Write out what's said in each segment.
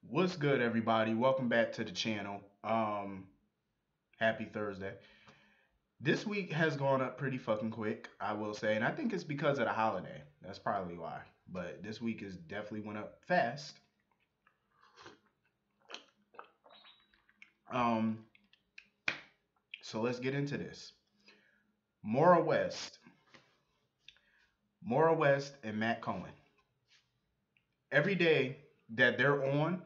What's good, everybody? Welcome back to the channel. Happy Thursday. This week has gone up pretty fucking quick, I will say, and I think it's because of the holiday. That's probably why. But this week is definitely went up fast. Um, so let's get into this. Mora West, Mora West, and Matt Cohen. Every day that they're on,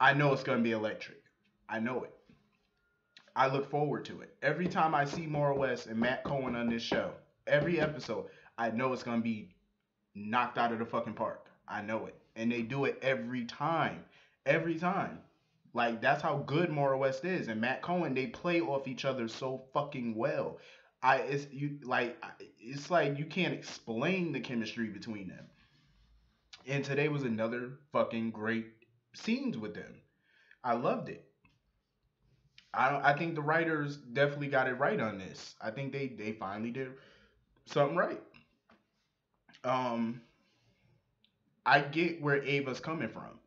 I know it's gonna be electric. I know it. I look forward to it. Every time I see Mora West and Matt Cohen on this show, every episode, I know it's gonna be knocked out of the fucking park. I know it. And they do it every time. Every time. Like that's how good Mora West is. And Matt Cohen, they play off each other so fucking well. It's like you can't explain the chemistry between them. And today was another fucking great scenes with them. I loved it. I think the writers definitely got it right on this. I think they finally did something right. Um I get where Ava's coming from.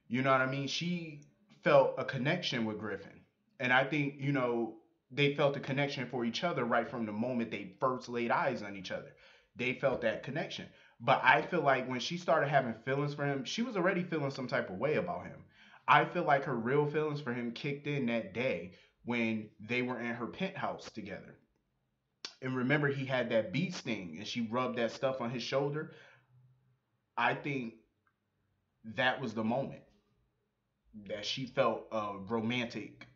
You know what I mean? She felt a connection with Griffin. And I think, they felt a connection for each other right from the moment they first laid eyes on each other. They felt that connection. But I feel like when she started having feelings for him, she was already feeling some type of way about him. I feel like her real feelings for him kicked in that day when they were in her penthouse together. And remember, he had that bee sting and she rubbed that stuff on his shoulder. I think that was the moment that she felt romantic,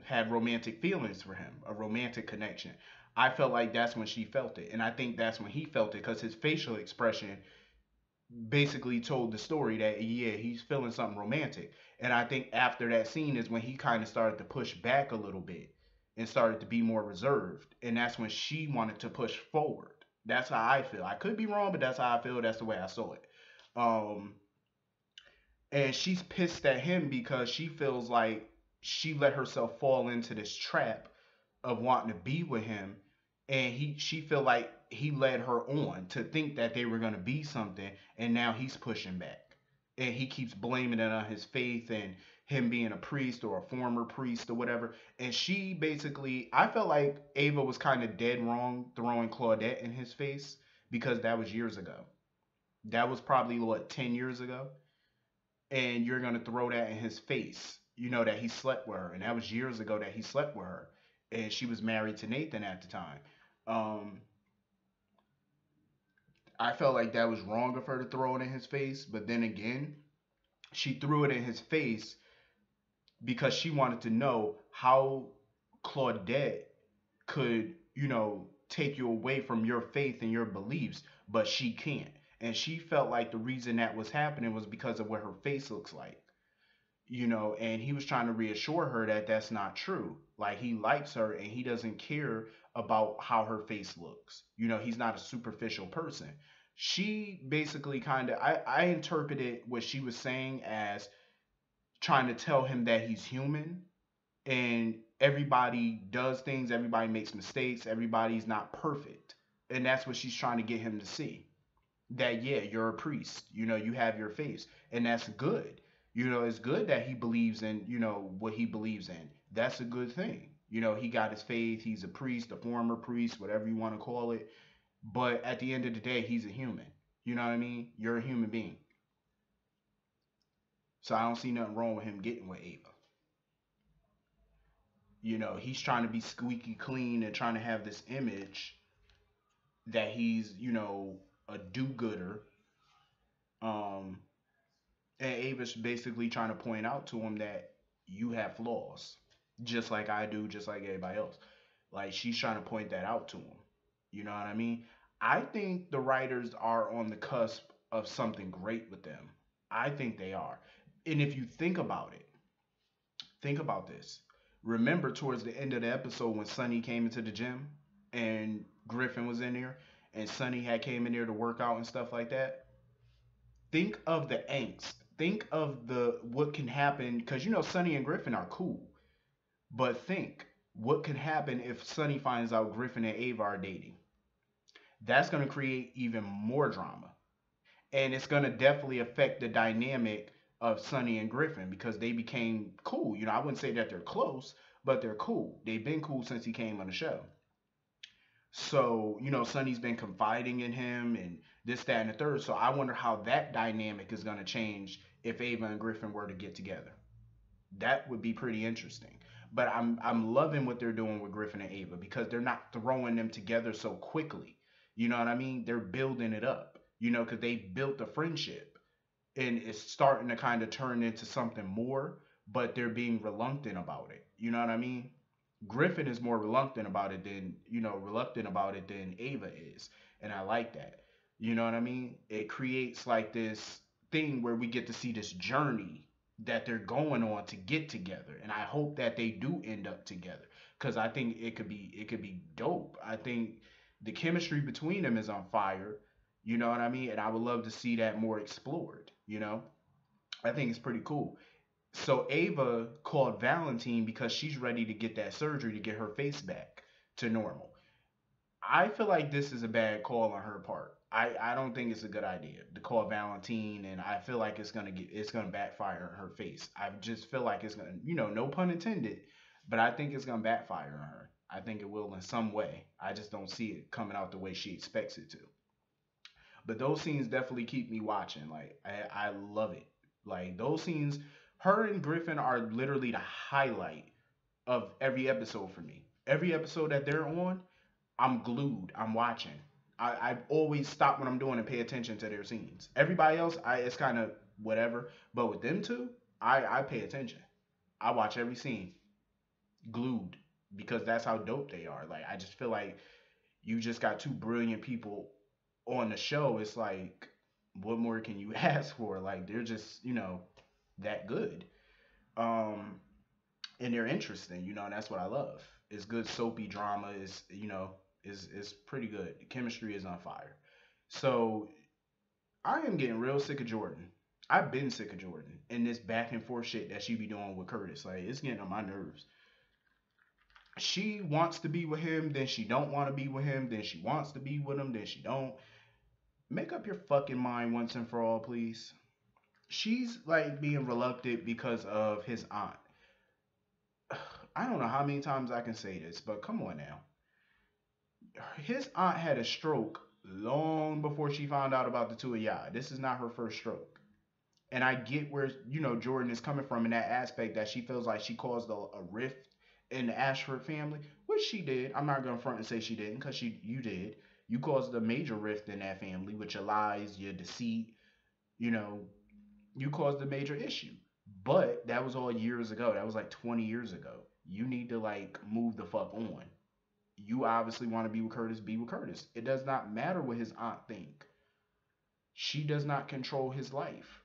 had romantic feelings for him, a romantic connection. I felt like that's when she felt it. And I think that's when he felt it because his facial expression basically told the story that, yeah, he's feeling something romantic. And I think after that scene is when he kind of started to push back a little bit and started to be more reserved. And that's when she wanted to push forward. That's how I feel. I could be wrong, but that's how I feel. That's the way I saw it. Um, and she's pissed at him because she feels like she let herself fall into this trap of wanting to be with him, and she feel like he led her on to think that they were going to be something, and now he's pushing back and he keeps blaming it on his faith and him being a priest or a former priest or whatever. And she basically, I felt like Ava was kind of dead wrong throwing Claudette in his face because that was years ago. That was probably what, 10 years ago, and you're gonna throw that in his face. You know that he slept with her, and that was years ago that he slept with her, and she was married to Nathan at the time. Um, I felt like that was wrong of her to throw it in his face, but then again, she threw it in his face because she wanted to know how Claudette could, take you away from your faith and your beliefs, but she can't. And she felt like the reason that was happening was because of what her face looks like. And he was trying to reassure her that that's not true. Like he likes her and he doesn't care about how her face looks. He's not a superficial person. She basically I interpreted what she was saying as trying to tell him that he's human and everybody does things, everybody makes mistakes, everybody's not perfect. And that's what she's trying to get him to see, that yeah, you're a priest, you have your faith, and that's good. It's good that he believes in, what he believes in. That's a good thing. He got his faith, he's a priest, a former priest, whatever you want to call it. But at the end of the day, he's a human. You know what I mean? You're a human being. So I don't see nothing wrong with him getting with Ava. He's trying to be squeaky clean and trying to have this image that he's, a do-gooder. um And Ava's basically trying to point out to him that you have flaws, just like I do, just like everybody else. Like she's trying to point that out to him. You know what I mean? I think the writers are on the cusp of something great with them. I think they are. And if you think about it, think about this. Remember towards the end of the episode when Sonny came into the gym and Griffin was in there and Sonny had came in there to work out and stuff like that? Think of the angst. Think of the what can happen because Sonny and Griffin are cool. But think what could happen if Sonny finds out Griffin and Ava are dating. That's going to create even more drama, and it's going to definitely affect the dynamic of Sonny and Griffin because they became cool. I wouldn't say that they're close, but they're cool. They've been cool since he came on the show. So, Sonny's been confiding in him and this, that, and the third. So I wonder how that dynamic is going to change if Ava and Griffin were to get together. That would be pretty interesting. But I'm loving what they're doing with Griffin and Ava because they're not throwing them together so quickly. You know what I mean? They're building it up. Because they built a friendship and it's starting to kind of turn into something more, but they're being reluctant about it. You know what I mean? Griffin is more reluctant about it than Ava is, and I like that. You know what I mean? It creates like this thing where we get to see this journey that they're going on to get together, and I hope that they do end up together because I think it could be dope. I think the chemistry between them is on fire. You know what I mean? And I would love to see that more explored. I think it's pretty cool. So Ava called Valentine because she's ready to get that surgery to get her face back to normal. I feel like this is a bad call on her part. I don't think it's a good idea to call Valentine, and I feel like it's gonna backfire on her face. I just feel like it's gonna, no pun intended, but I think it's gonna backfire on her. I think it will in some way. I just don't see it coming out the way she expects it to. But those scenes definitely keep me watching. Like I love it. Like those scenes, her and Griffin are literally the highlight of every episode for me. Every episode that they're on, I'm glued. I'm watching. I always stop what I'm doing and pay attention to their scenes. Everybody else, it's kind of whatever. But with them two, I pay attention. I watch every scene, glued, because that's how dope they are. Like I just feel like you just got two brilliant people on the show. It's like, what more can you ask for? Like they're just, that good. Um, and they're interesting, and that's what I love. It's good soapy drama. Is pretty good. The chemistry is on fire. So I am getting real sick of Jordan. I've been sick of Jordan and this back and forth shit that she be doing with Curtis. Like it's getting on my nerves. She wants to be with him, then she don't want to be with him, then she wants to be with him, then she don't. Make up your fucking mind once and for all, please. She's like being reluctant because of his aunt. I don't know how many times I can say this, but come on now. His aunt had a stroke long before she found out about the two of y'all. This is not her first stroke. And I get where, Jordan is coming from in that aspect that she feels like she caused a rift in the Ashford family, which she did. I'm not going to front and say she didn't because you did. You caused a major rift in that family with your lies, your deceit, you know, you caused a major issue. But that was all years ago. That was like 20 years ago. You need to like move the fuck on. You obviously want to be with Curtis, be with Curtis. It does not matter what his aunt think. She does not control his life.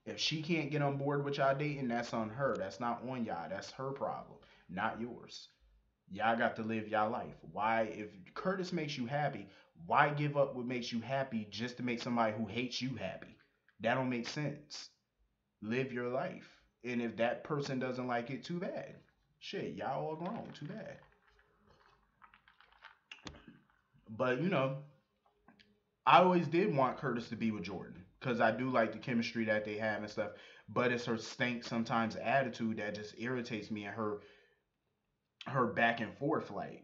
If she can't get on board with y'all dating, that's on her. That's not on y'all. That's her problem, not yours. Y'all got to live y'all life. Why, if Curtis makes you happy, why give up what makes you happy just to make somebody who hates you happy? That don't make sense. Live your life. And if that person doesn't like it, too bad. Shit, y'all all grown. Too bad. But I always did want Curtis to be with Jordan because I do like the chemistry that they have and stuff. But it's her stank sometimes attitude that just irritates me, and her back and forth, like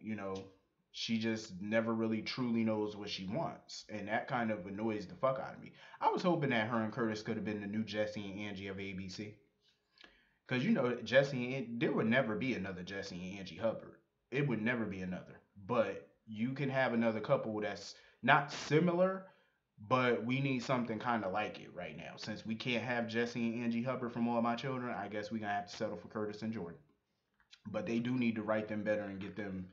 she just never really truly knows what she wants, and that kind of annoys the fuck out of me. I was hoping that her and Curtis could have been the new Jesse and Angie of ABC, because Jesse and there would never be another Jesse and Angie Hubbard. It would never be another. But you can have another couple that's not similar, but we need something kind of like it right now. Since we can't have Jesse and Angie Hubbard from All My Children, I guess we're gonna have to settle for Curtis and Jordan. But they do need to write them better and get them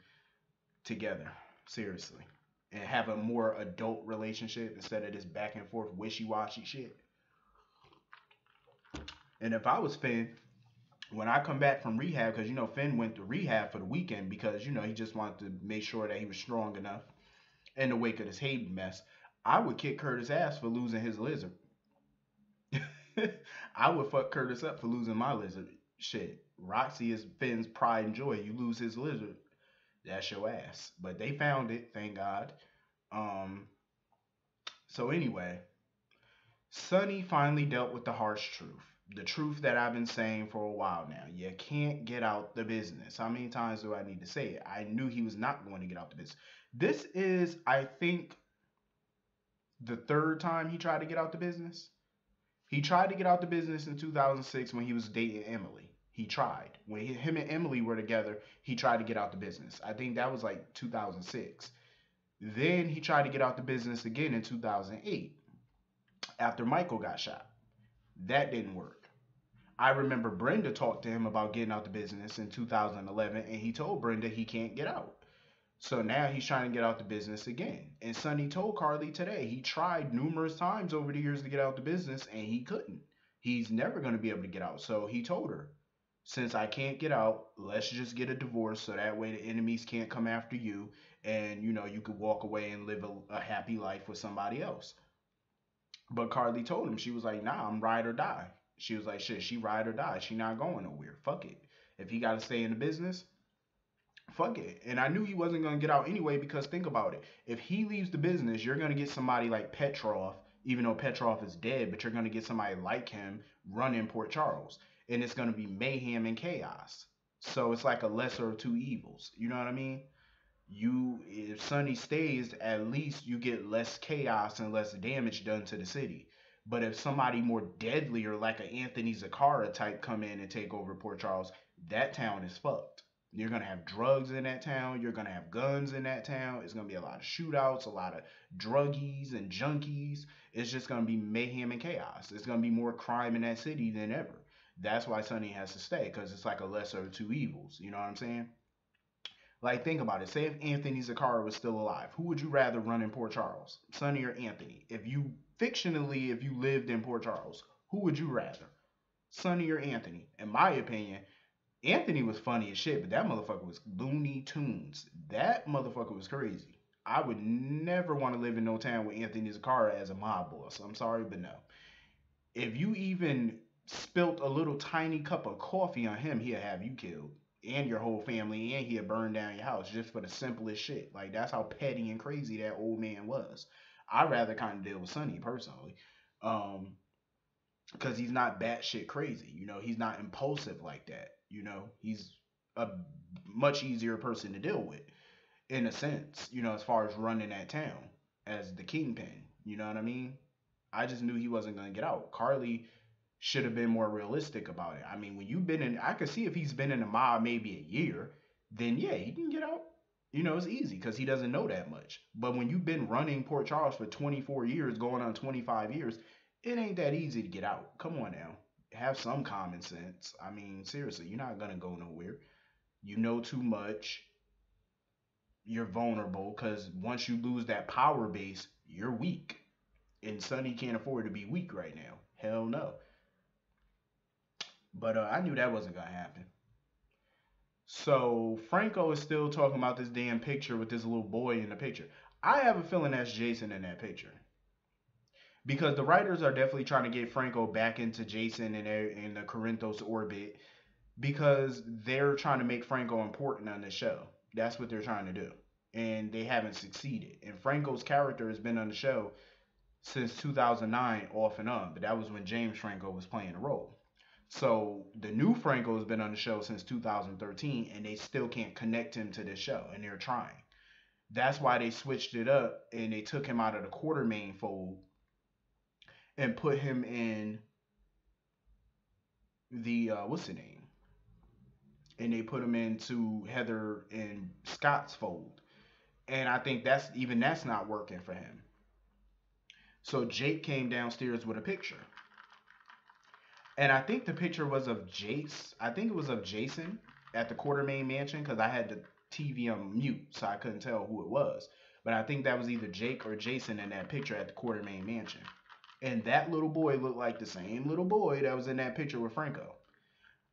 together, seriously, and have a more adult relationship instead of this back and forth wishy washy shit. And if I was Finn, when I come back from rehab, because Finn went to rehab for the weekend because he just wanted to make sure that he was strong enough in the wake of this Hayden mess. I would kick Curtis' ass for losing his lizard. I would fuck Curtis up for losing my lizard. Shit, Roxy is Finn's pride and joy. You lose his lizard, that's your ass. But they found it, thank God. Um. So anyway, Sonny finally dealt with the harsh truth. The truth that I've been saying for a while now. You can't get out the business. How many times do I need to say it? I knew he was not going to get out the business. This is, I think, the third time he tried to get out the business. He tried to get out the business in 2006 when he was dating Emily. He tried. When him and Emily were together, he tried to get out the business. I think that was like 2006. Then he tried to get out the business again in 2008 after Michael got shot. That didn't work. I remember Brenda talked to him about getting out the business in 2011, and he told Brenda he can't get out. So now he's trying to get out the business again. And Sonny told Carly today he tried numerous times over the years to get out the business and he couldn't. He's never going to be able to get out. So he told her, since I can't get out, let's just get a divorce so that way the enemies can't come after you and you could walk away and live a happy life with somebody else. But Carly told him, she was like, nah, I'm ride or die. She was like, shit, she ride or die. She not going nowhere. Fuck it. If he got to stay in the business, fuck it. And I knew he wasn't going to get out anyway because think about it. If he leaves the business, you're going to get somebody like Petrov, even though Petrov is dead, but you're going to get somebody like him running Port Charles. And it's going to be mayhem and chaos. So it's like a lesser of two evils. You know what I mean? If Sonny stays, at least you get less chaos and less damage done to the city. But if somebody more deadly or like an Anthony Zakara type come in and take over Port Charles, that town is fucked. You're gonna have drugs in that town. You're gonna have guns in that town. It's gonna be a lot of shootouts, a lot of druggies and junkies. It's just gonna be mayhem and chaos. It's gonna be more crime in that city than ever. That's why Sonny has to stay because it's like a lesser of two evils. You know what I'm saying? Like, think about it. Say if Anthony Zakara was still alive, who would you rather run in Port Charles, Sonny or Anthony? If you lived in Port Charles, who would you rather, Sonny or Anthony? In my opinion, Anthony was funny as shit, but that motherfucker was Looney Tunes. That motherfucker was crazy. I would never want to live in no town with Anthony Zakara as a mob boss. I'm sorry, but no. If you even spilt a little tiny cup of coffee on him, he'll have you killed and your whole family, and he'll burn down your house just for the simplest shit. Like that's how petty and crazy that old man was. I'd rather kind of deal with Sonny personally, um, because he's not batshit crazy. He's not impulsive like that. He's a much easier person to deal with in a sense. As far as running that town as the kingpin. You know what I mean? I just knew he wasn't gonna get out. Carly should have been more realistic about it. I mean, when you've been in, I could see if he's been in the mob maybe a year, then yeah, he can get out. It's easy because he doesn't know that much. But when you've been running Port Charles for 24 years, going on 25 years, it ain't that easy to get out. Come on now. Have some common sense. I mean, seriously, you're not going to go nowhere. You know too much. You're vulnerable because once you lose that power base, you're weak. And Sonny can't afford to be weak right now. Hell no. But I knew that wasn't going to happen. So Franco is still talking about this damn picture with this little boy in the picture. I have a feeling that's Jason in that picture because the writers are definitely trying to get Franco back into Jason and in the Corinthos orbit because they're trying to make Franco important on the show. That's what they're trying to do, and they haven't succeeded. And Franco's character has been on the show since 2009, off and on, but that was when James Franco was playing the role. So the new Franco has been on the show since 2013, and they still can't connect him to this show, and they're trying. That's why they switched it up and they took him out of the Quartermain fold and put him in the what's the name? And they put him into Heather and Scott's fold. And I think that's not working for him. So Jake came downstairs with a picture. And I think the picture was of Jace. I think it was of Jason at the Quartermain mansion because I had the TV on mute, so I couldn't tell who it was. But I think that was either Jake or Jason in that picture at the Quartermain mansion. And that little boy looked like the same little boy that was in that picture with Franco.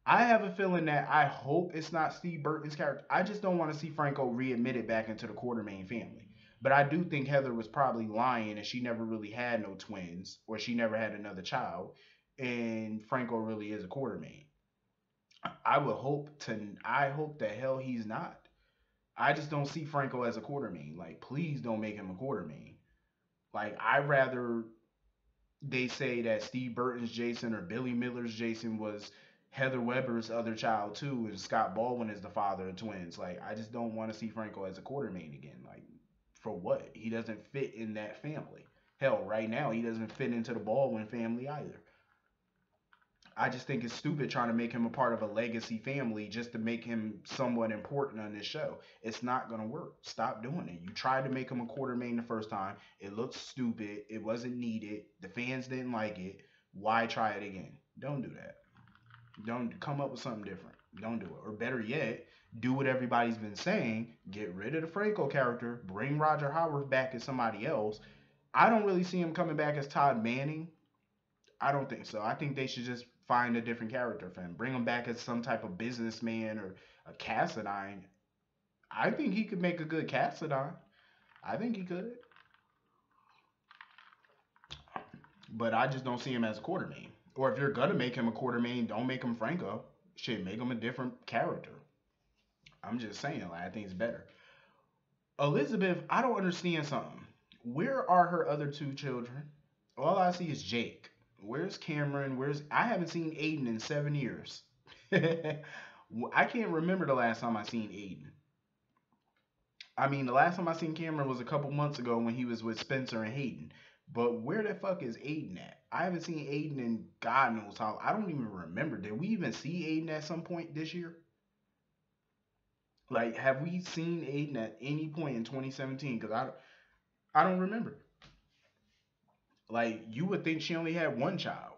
I have a feeling that I hope it's not Steve Burton's character. I just don't want to see Franco readmitted back into the Quartermain family. But I do think Heather was probably lying and she never really had no twins or she never had another child. And Franco really is a Quartermain. I hope the hell he's not. I just don't see Franco as a Quartermain. Like, please don't make him a Quartermain. Like, I'd rather, they say that Steve Burton's Jason or Billy Miller's Jason was Heather Weber's other child too, and Scott Baldwin is the father of twins. Like, I just don't want to see Franco as a Quartermain again. Like, for what? He doesn't fit in that family. Hell, right now he doesn't fit into the Baldwin family either. I just think it's stupid trying to make him a part of a legacy family just to make him somewhat important on this show. It's not gonna work. Stop doing it. You tried to make him a Quartermain the first time. It looked stupid. It wasn't needed. The fans didn't like it. Why try it again? Don't do that. Don't come up with something different. Don't do it. Or better yet, do what everybody's been saying. Get rid of the Franco character. Bring Roger Howard back as somebody else. I don't really see him coming back as Todd Manning. I don't think so. I think they should just find a different character for him. Bring him back as some type of businessman or a Cassadine. I think he could make a good Cassadine. I think he could. But I just don't see him as a Quartermain. Or if you're gonna make him a Quartermain, don't make him Franco. Shit, make him a different character. I'm just saying, like, I think it's better. Elizabeth, I don't understand something. Where are her other two children? All I see is Jake. Where's Cameron? I haven't seen Aiden in 7 years. I can't remember the last time I seen Aiden. I mean, the last time I seen Cameron was a couple months ago when he was with Spencer and Hayden. But where the fuck is Aiden at? I haven't seen Aiden in God knows how. I don't even remember. Did we even see Aiden at some point this year? Like, have we seen Aiden at any point in 2017? Because I don't remember. Like, you would think she only had one child.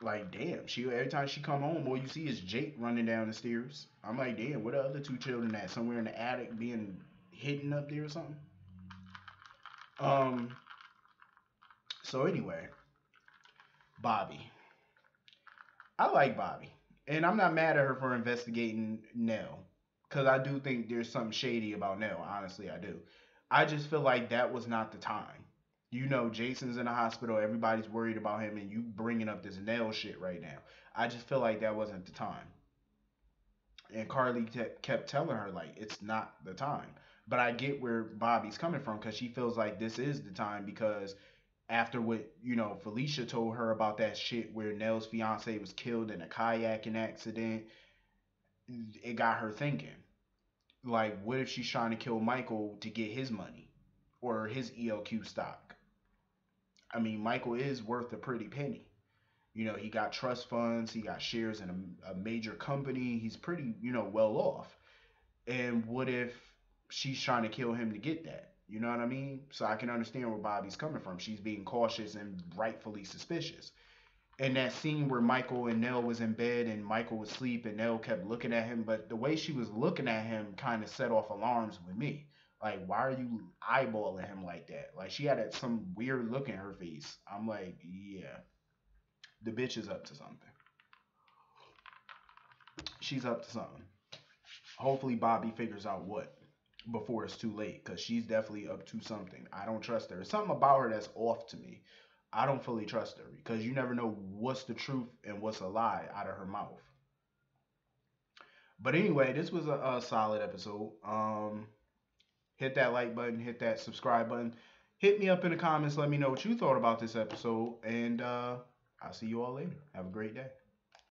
Like, damn, she every time she come home, all you see is Jake running down the stairs. I'm like, damn, where the other two children at? Somewhere in the attic being hidden up there or something. Um. So anyway, Bobby. I like Bobby, and I'm not mad at her for investigating Nell, because I do think there's something shady about Nell. Honestly, I do. I just feel like that was not the time. You know, Jason's in the hospital. Everybody's worried about him, and you bringing up this Nell shit right now. I just feel like that wasn't the time. And Carly kept telling her like it's not the time. But I get where Bobby's coming from because she feels like this is the time because after what Felicia told her about that shit where Nell's fiance was killed in a kayaking accident, it got her thinking. Like, what if she's trying to kill Michael to get his money or his ELQ stock? I mean, Michael is worth a pretty penny. He got trust funds, he got shares in a major company. He's pretty, well off. And what if she's trying to kill him to get that? You know what I mean? So I can understand where Bobby's coming from. She's being cautious and rightfully suspicious. And that scene where Michael and Nell was in bed and Michael was asleep and Nell kept looking at him, but the way she was looking at him kind of set off alarms with me. Like, why are you eyeballing him like that? Like, she had some weird look in her face. I'm like, yeah, the bitch is up to something. She's up to something. Hopefully, Bobby figures out what before it's too late, because she's definitely up to something. I don't trust her. There's something about her that's off to me. I don't fully trust her because you never know what's the truth and what's a lie out of her mouth. But anyway, this was a solid episode. Hit that like button, hit that subscribe button. Hit me up in the comments. Let me know what you thought about this episode. And I'll see you all later. Have a great day.